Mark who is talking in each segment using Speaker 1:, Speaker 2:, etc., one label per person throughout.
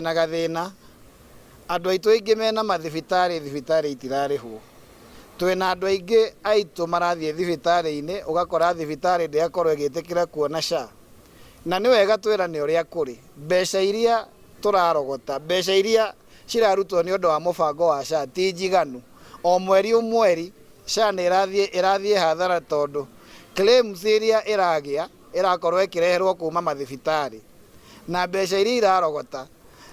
Speaker 1: twina gathina andu aitu aingi mena mathibitari itirarihwo twina andu aingi aitu marathie thibitari-ini ugakora thibitari ndiakorwo igitikira kuona SHA na ni wega twirane uria kuri mbeca iria turarogota mbeca iria cirarutwo ni undu wa mubango wa SHA ti njiganu o mweri SHA ni irathie hathara tondu claims iria irakorwo ikireherwo kuma mathibitari na mbeca iria irarogota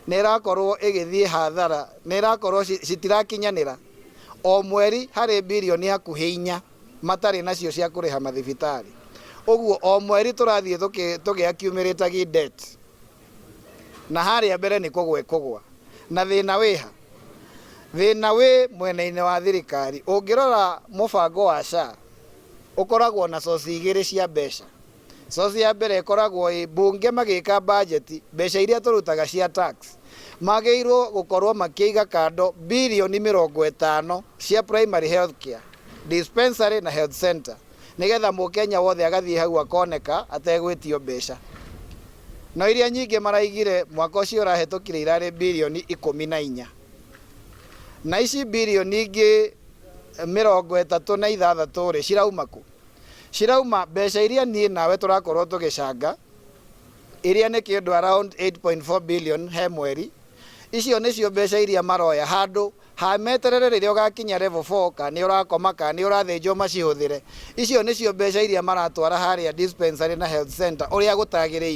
Speaker 1: ni irakorwo igithie hathara ni irakorwo citirakinyanira o mweri hari bilioni hakuhi 4 matari nacio cia kuriha mathibitari uguo o mweri turathie tugiaccumulate debt na haria mbere ni kugwa na thina wiha thina wi mwena-ini wa thirikari ungirora mubango wa SHA ukoragwo na source igiri cia mbeca source ya mbere ikoragwo bunge magika budget mbeca iria turutaga cia tax magirwo gukorwo makiiga kando bilioni 50 cia primary health care dispensary na health center nigetha mukenya wothe agathie hau akoneka ategwitio mbeca no iria nyingi maraigire mwaka ucio urahetukire irari bilioni 14 na ici bilioni ingi 36 ri cirauma mbeca iria nie nawe turakorwo tugicanga iria ni kindu around 8.4 billion he mweri icio nicio mbeca iria maroya handu ha meterere riria ugakinya level 4 kana urakoma kana urathinjwo macihuthire icio nicio mbeca iria maratwara haria dispensary na health center uria gutagiriire